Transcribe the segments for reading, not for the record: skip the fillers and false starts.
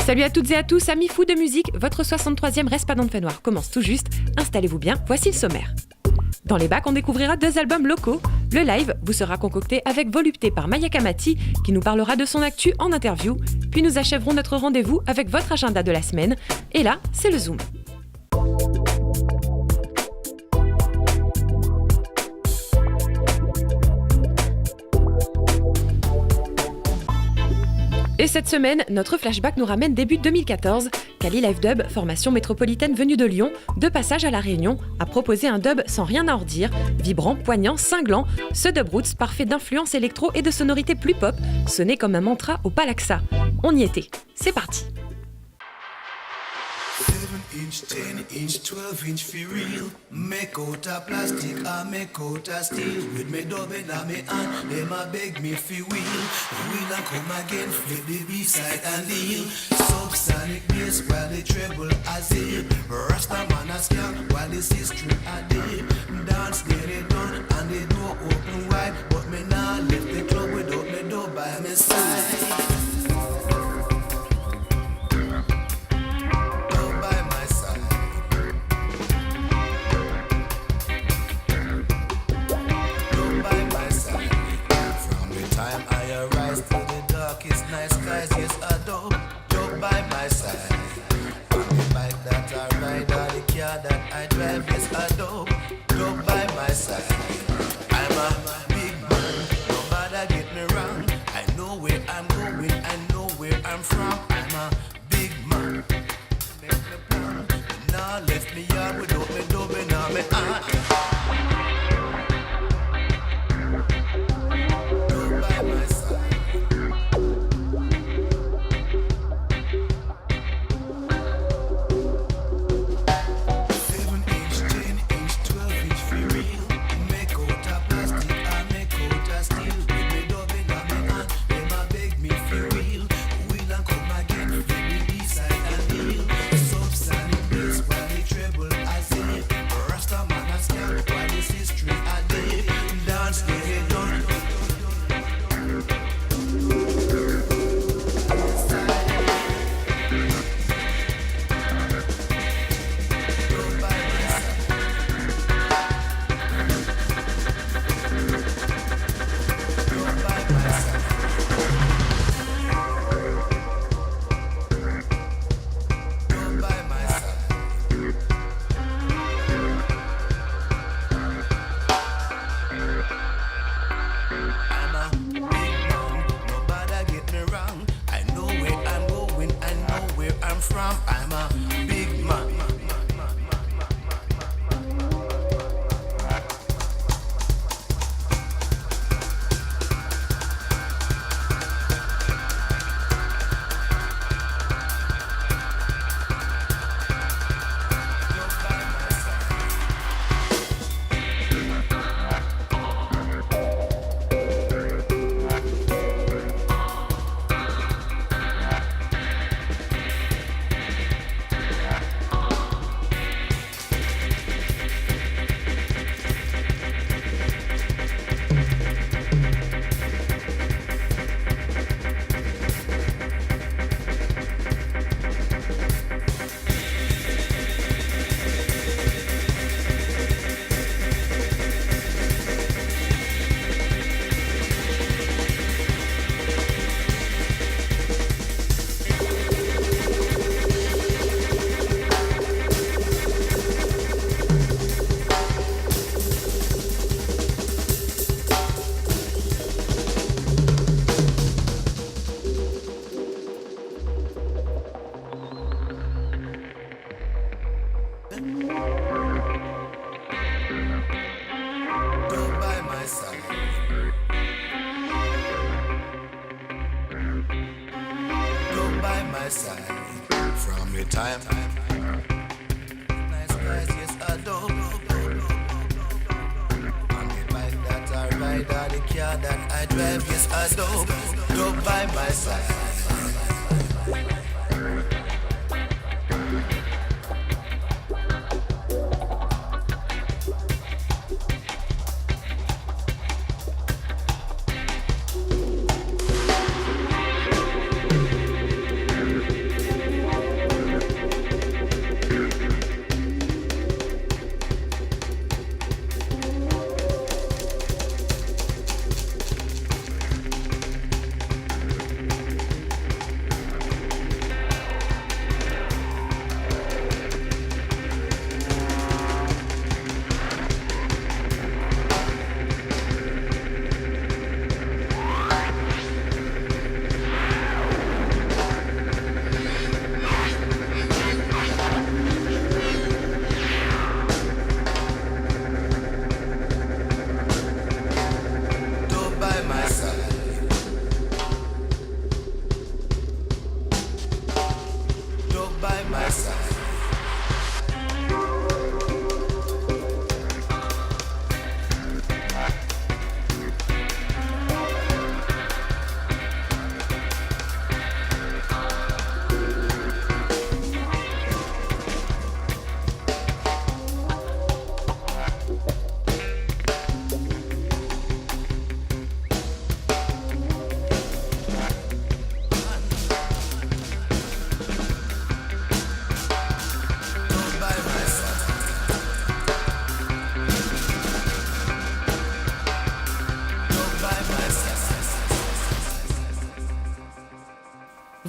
Salut à toutes et à tous, amis fous de musique, votre 63e Respadon de Fait Noir commence tout juste. Installez-vous bien, voici le sommaire. Dans les bacs, on découvrira 2 albums locaux. Le live vous sera concocté avec volupté par Maya Kamati, qui nous parlera de son actu en interview. Puis nous achèverons notre rendez-vous avec votre agenda de la semaine. Et là, c'est le Zoom. Et cette semaine, notre flashback nous ramène début 2014. Kali Live Dub, formation métropolitaine venue de Lyon, de passage à La Réunion, a proposé un dub sans rien à en redire, vibrant, poignant, cinglant. Ce dub roots, parfait d'influence électro et de sonorités plus pop, sonnait comme un mantra au Palaxa. On y était. C'est parti. 7-inch, 10-inch, 12-inch for real. Make out of plastic or make out of steel. With me dub in me hand, them a beg me fi wheel. Wheel and come again, flip the B-side and deal. Subsonic bass while the treble a zip. Rasta man a scam while the history a dip. Dance get it done and the door open wide. But me nah left the club without me dub by my side. Yes, I don't by my side. On the bike that I ride or the car that I drive, yes, I don't by my side. I'm a big man, nobody get me wrong. I know where I'm going, I know where I'm from. I'm a big man, make me plan. Now left me yard without me dubbing on me aunt. From the time nice guys, yes I do. On the bike that I ride or the car that I drive, yes I do by my side.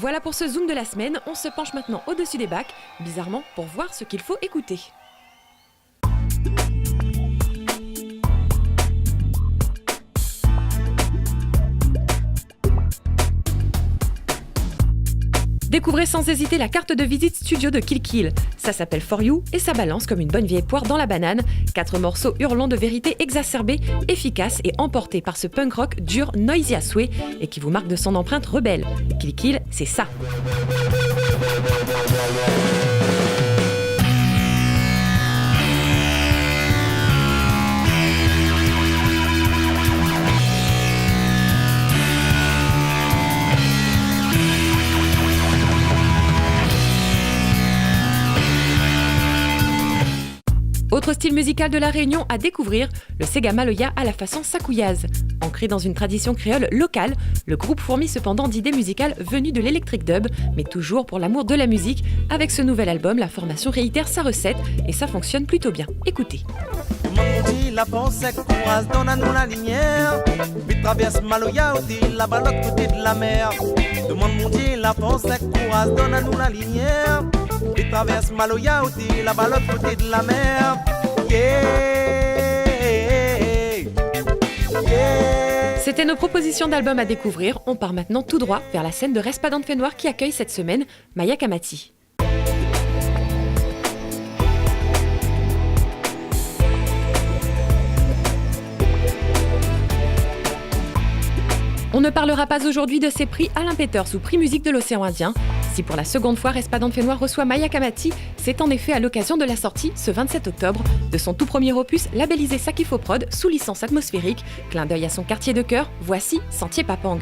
Voilà pour ce zoom de la semaine, on se penche maintenant au-dessus des bacs, bizarrement pour voir ce qu'il faut écouter. Découvrez sans hésiter la carte de visite studio de Kill Kill. Ça s'appelle For You et ça balance comme une bonne vieille poire dans la banane. 4 morceaux hurlant de vérité exacerbée, efficaces et emportés par ce punk rock dur, noisy à souhait et qui vous marque de son empreinte rebelle. Kill Kill, c'est ça. Autre style musical de la Réunion à découvrir, le Sega Maloya à la façon sakouillaze. Ancré dans une tradition créole locale, le groupe fourmille cependant d'idées musicales venues de l'électric dub, mais toujours pour l'amour de la musique. Avec ce nouvel album, la formation réitère sa recette et ça fonctionne plutôt bien. Écoutez. La pensée courage donne-nous la lumière. Puis traverse Maloya ou dit là-bas l'autre côté de la mer. Demande mon Dieu, la pensée courage donne-nous la lumière. Puis traverse Maloya ou dit là-bas l'autre côté de la mer. C'était nos propositions d'albums à découvrir. On part maintenant tout droit vers la scène de Respadon Fenoir qui accueille cette semaine Maya Kamati. On ne parlera pas aujourd'hui de ces prix Alain Peters ou prix musique de l'océan Indien. Si pour la seconde fois Respadon Fenoir reçoit Maya Kamati, c'est en effet à l'occasion de la sortie, ce 27 octobre, de son tout premier opus labellisé Sakifoprod sous licence atmosphérique, clin d'œil à son quartier de cœur, voici Sentier Papang.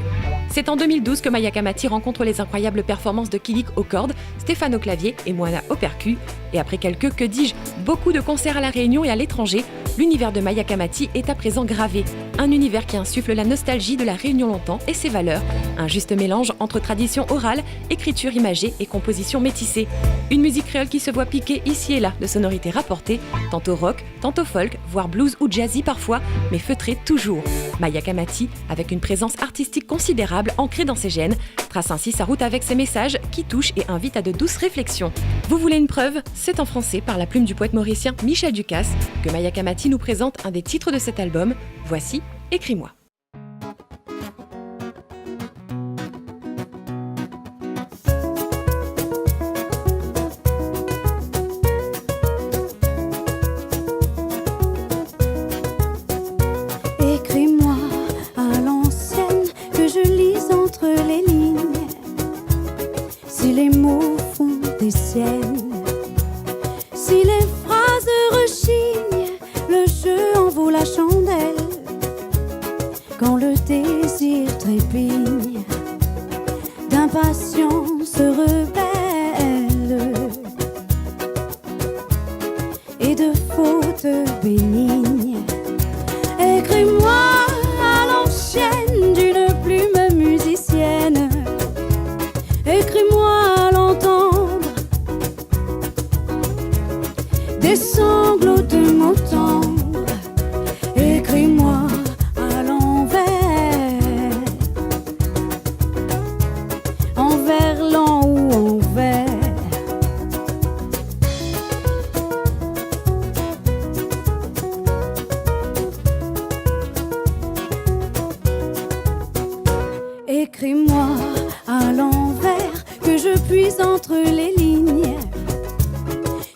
C'est en 2012 que Maya Kamati rencontre les incroyables performances de Kilik aux cordes, Stéphane au clavier et Moana au percu. Et après quelques, que dis-je, beaucoup de concerts à La Réunion et à l'étranger, l'univers de Maya Kamati est à présent gravé. Un univers qui insuffle la nostalgie de La Réunion longtemps et ses valeurs. Un juste mélange entre tradition orale, écriture imagée et composition métissée. Une musique créole qui se voit piquer ici et là de sonorités rapportées, tantôt rock, tantôt folk, voire blues ou jazzy parfois, mais feutrée toujours. Maya Kamati, avec une présence artistique considérable ancrée dans ses gènes, trace ainsi sa route avec ses messages qui touchent et invitent à de douces réflexions. Vous voulez une preuve ? C'est en français par la plume du poète mauricien Michel Ducasse que Maya Kamati nous présente un des titres de cet album. Voici Écris-moi. Écris-moi à l'ancienne que je lise entre les lignes. Si les mots font des siennes, si les phrases rechignent, le jeu en vaut la chandelle. Quand le désir trépigne, d'impatience rebelle et de fautes bénignes. Écris-moi à l'ancienne d'une plume musicienne. Écris-moi à l'entendre des sanglots de mots tendres. Écris-moi à l'envers, envers lent ou envers. Écris-moi à l'envers, que je puise entre les lignes.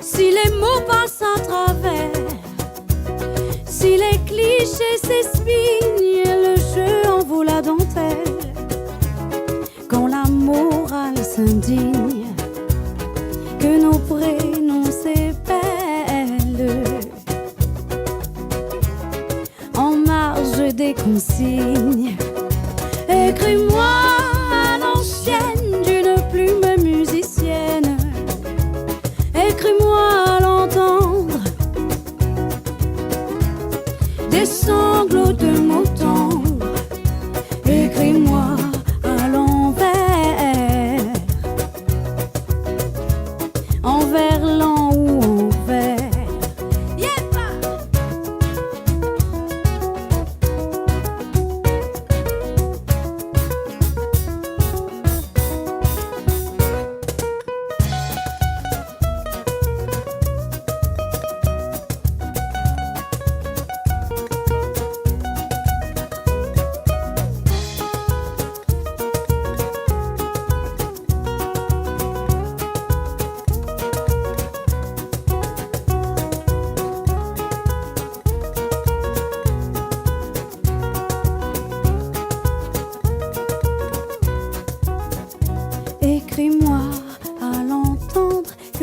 Si les mots passent à travers, si les clichés s'espignent, le jeu en vaut la dentelle. Quand la morale s'indigne, que nos prénoms s'épellent en marge des consignes. Écris-moi à l'ancienne d'une plume musicienne. Écris-moi à l'entendre des sanglots de mots tendres. Écris-moi à l'envers, envers lent ou envers.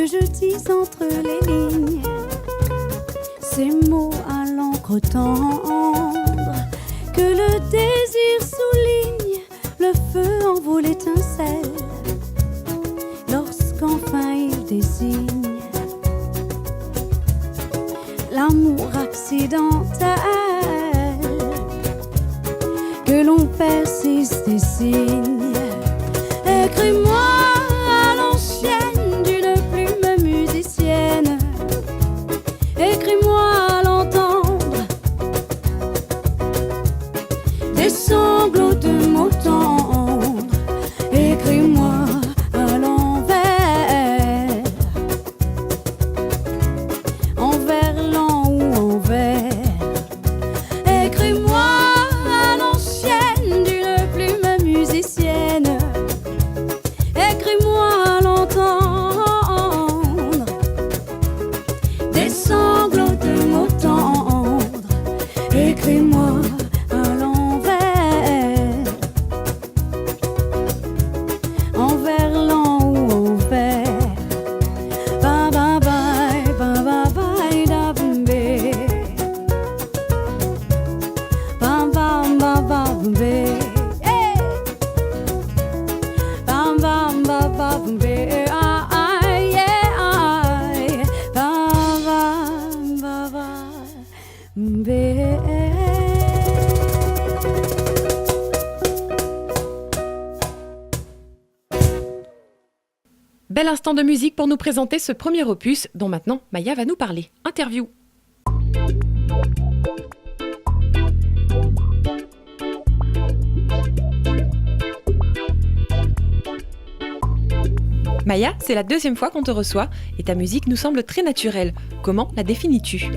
que je dis entre les lignes. Ces mots à l'encre tendre, que le désir souligne, le feu envoie l'étincelle, lorsqu'enfin il désigne l'amour accidentel, que l'on persiste des signes. Écris-moi à l'ancienne d'une plume musicienne, écris-moi à l'entendre des sanglots de mots tendres, écris-moi à l'envers, envers lent ou envers. Écris-moi à l'ancienne d'une plume musicienne, écris-moi à l'entendre des sanglots de mots tendres, écris-moi à l'envers, envers lent ou envers. Ba ba bye, ba ba bye, da bumbe. Bam bam ba ba bumbe. Hey! Bam bam ba ba bumbe. Ay, yeah, ay. Bam bam ba ba bumbe. Bel instant de musique pour nous présenter ce premier opus dont maintenant Maya va nous parler. Interview. Maya, c'est la deuxième fois qu'on te reçoit et ta musique nous semble très naturelle. Comment la définis-tu ?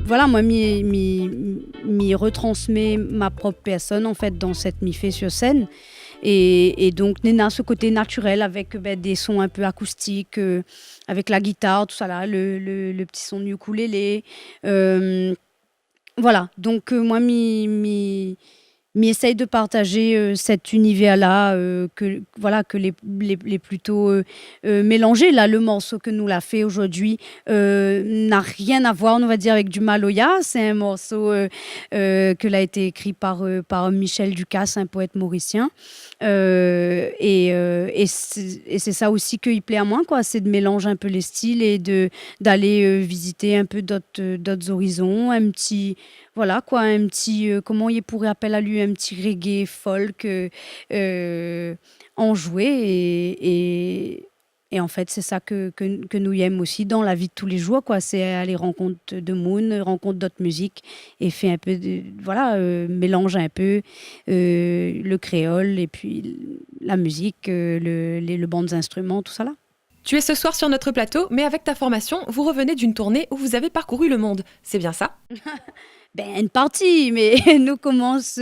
Voilà, moi, m'y retransmet ma propre personne, en fait, dans cette m'y fait sur scène. Et donc, Nena, ce côté naturel avec des sons un peu acoustiques, avec la guitare, tout ça là, le petit son du ukulélé. Voilà, donc moi, m'y essaye de partager cet univers-là, que les plutôt mélangés. Là, le morceau que nous l'a fait aujourd'hui n'a rien à voir, on va dire, avec du Maloya. C'est un morceau que l'a été écrit par Michel Ducasse, un poète mauricien. Et c'est ça aussi qui plaît à moi, quoi. C'est de mélanger un peu les styles et d'aller visiter un peu d'autres horizons, un petit... Voilà quoi, un petit, comment il pourrait appeler à lui, un petit reggae folk enjoué. Et en fait, c'est ça que nous aimons aussi dans la vie de tous les jours, quoi. C'est aller rencontre de Moon, rencontre d'autres musiques et fait un peu mélange un peu le créole et puis la musique, le bandes instruments, tout ça là. Tu es ce soir sur notre plateau, mais avec ta formation, vous revenez d'une tournée où vous avez parcouru le monde. C'est bien ça ? Une partie, mais nous commence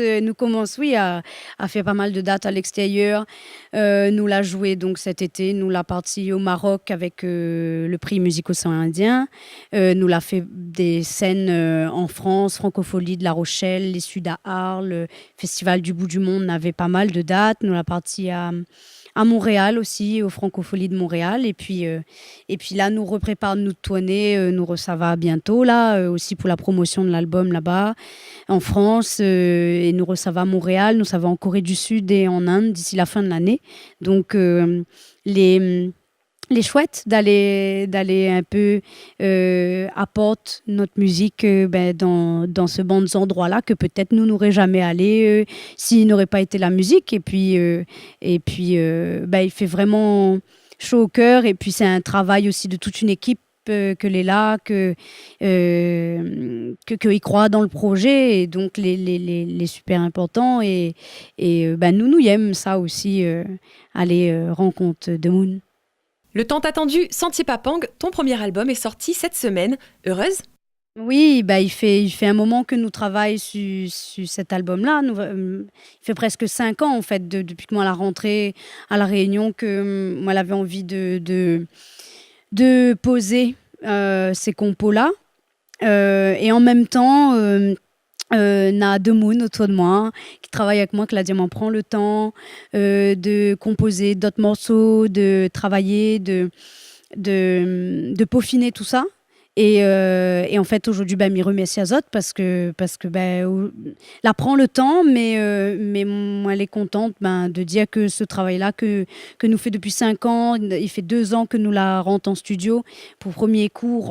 oui, à faire pas mal de dates à l'extérieur. Nous l'a joué donc cet été, nous l'a parti au Maroc avec le prix Musique Océan Indien. Nous l'a fait des scènes en France, Francophonie de La Rochelle, les Suds à Arles, le Festival du Bout du Monde, on avait pas mal de dates. Nous l'a parti à Montréal aussi, aux Francopholies de Montréal. Et puis là, nous reprépare notre tournée. Ça va bientôt, là, aussi pour la promotion de l'album là-bas, en France. Et nous va à Montréal, nous ça va en Corée du Sud et en Inde d'ici la fin de l'année. Donc, les chouettes d'aller un peu apporter notre musique dans ce bon endroit-là que peut-être nous n'aurions jamais allé s'il n'aurait pas été la musique. Et puis il fait vraiment chaud au cœur. Et puis c'est un travail aussi de toute une équipe que les là, que y croient dans le projet, et donc les super importants. Et nous aimons ça aussi, aller rencontre de Moon. Le tant attendu Sentier Papang, ton premier album est sorti cette semaine. Heureuse ? Oui, il fait un moment que nous travaillons sur cet album-là. Il fait presque 5 ans, en fait, depuis que moi, la rentrée à La Réunion, que moi, elle avait envie de poser ces compos-là. Et en même temps... N'a de Moon autour de moi qui travaille avec moi, que la Diamant prend le temps de composer d'autres morceaux, de travailler, de peaufiner tout ça. Et en fait, aujourd'hui, m'y remercie Azot parce que là prend le temps, mais moi, elle est contente de dire que ce travail-là que nous fait depuis 5 ans, il fait 2 ans que nous la rentre en studio. Pour premier coup,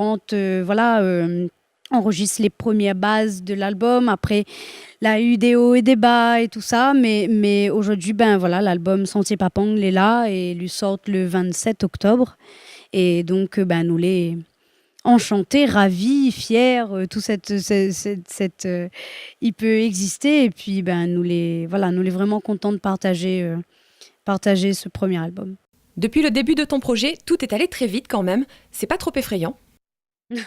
enregistre les premières bases de l'album. Après, il a eu des hauts et des bas et tout ça, mais aujourd'hui, l'album Sentier Papang, il est là et lui sort le 27 octobre. Et donc, nous les enchantés, ravis, fiers, tout il peut exister. Et puis, nous les vraiment contents de partager ce premier album. Depuis le début de ton projet, tout est allé très vite quand même. C'est pas trop effrayant? Moi,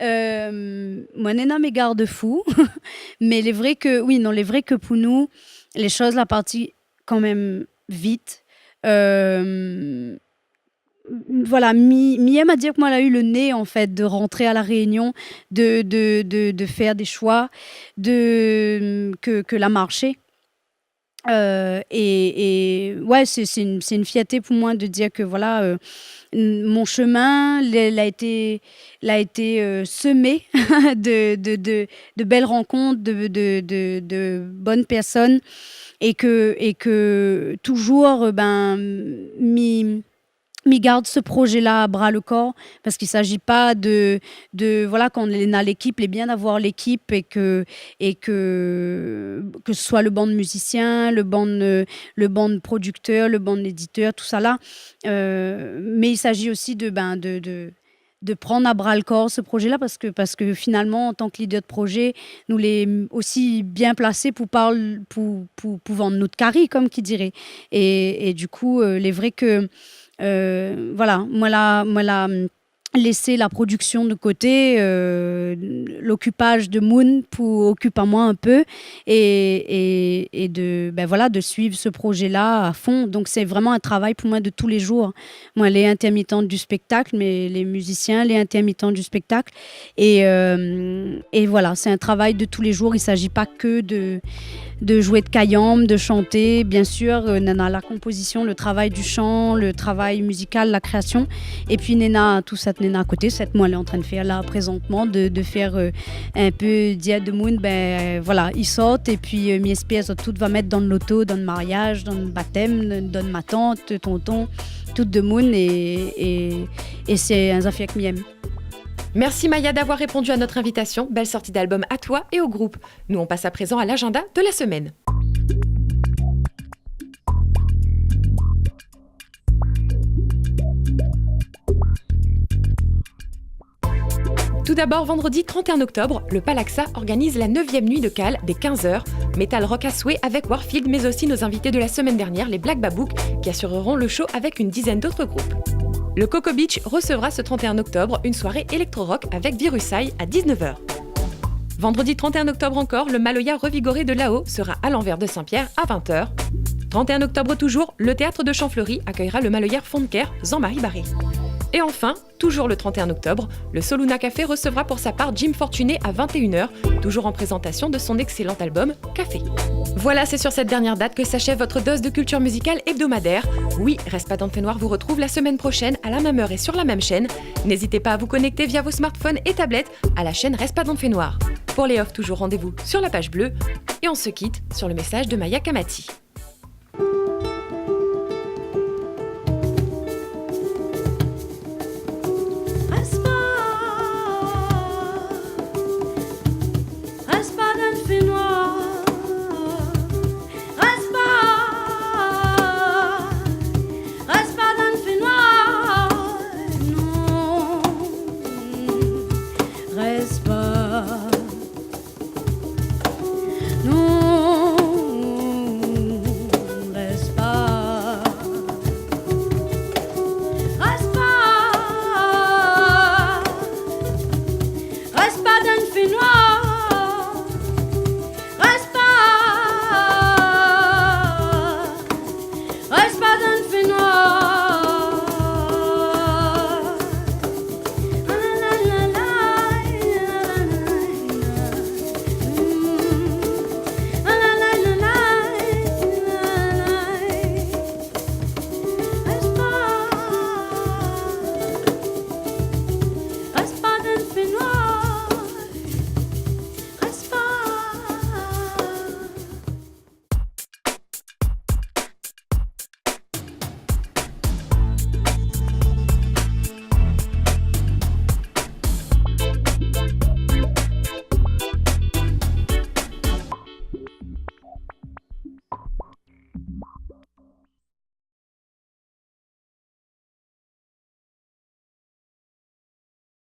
Nena mes garde-fous, mais les vrais que pour nous, les choses, la partie quand même vite. Miem a dit que moi, elle a eu le nez, en fait, de rentrer à La Réunion, de faire des choix, que la marché. Ouais, c'est une fierté pour moi de dire que mon chemin il a été semé de belles rencontres, de bonnes personnes, et que toujours m'y garde ce projet-là à bras le corps, parce qu'il ne s'agit pas quand on est dans l'équipe, il est bien d'avoir l'équipe et que ce soit le band de musiciens, le band de producteurs, le band d'éditeurs, tout ça là. Mais il s'agit aussi de prendre à bras le corps ce projet-là, parce que finalement, en tant que leader de projet, nous les aussi bien placés pour vendre notre carré, comme qui dirait. Et du coup, les vrais que moi laisser la production de côté, l'occupage de Moon occupe à moi un peu, et de suivre ce projet-là à fond. Donc c'est vraiment un travail pour moi de tous les jours. Moi, les intermittentes du spectacle, mais les musiciens, les intermittents du spectacle, et voilà, c'est un travail de tous les jours. Il ne s'agit pas que de jouer de kayam, de chanter, bien sûr, Nena la composition, le travail du chant, le travail musical, la création, et puis Nena, tout ça, Nena à côté, cette moi elle est en train de faire là présentement, de faire un peu Dia de Moon, il saute, et puis mi espèce tout va mettre dans l'auto, dans le mariage, dans le baptême, dans ma tante, tonton, tout de Moon, et c'est un affaire que m'aime. Merci Maya d'avoir répondu à notre invitation. Belle sortie d'album à toi et au groupe. Nous, on passe à présent à l'agenda de la semaine. Tout d'abord, vendredi 31 octobre, le Palaxa organise la 9e nuit de Cale dès 15h. Metal Rock à souhait avec Warfield, mais aussi nos invités de la semaine dernière, les Black Babouk, qui assureront le show avec une dizaine d'autres groupes. Le Coco Beach recevra ce 31 octobre une soirée électro-rock avec Virusai à 19h. Vendredi 31 octobre encore, le Maloya revigoré de Lao sera à l'envers de Saint-Pierre à 20h. 31 octobre toujours, le théâtre de Champfleury accueillera le Maloya Fondker Jean-Marie Barré. Et enfin, toujours le 31 octobre, le Soluna Café recevra pour sa part Jim Fortuné à 21h, toujours en présentation de son excellent album Café. Voilà, c'est sur cette dernière date que s'achève votre dose de culture musicale hebdomadaire. Oui, Respadon Fait Noir vous retrouve la semaine prochaine à la même heure et sur la même chaîne. N'hésitez pas à vous connecter via vos smartphones et tablettes à la chaîne Respadon Fait Noir. Pour les offs, toujours rendez-vous sur la page bleue. Et on se quitte sur le message de Maya Kamati.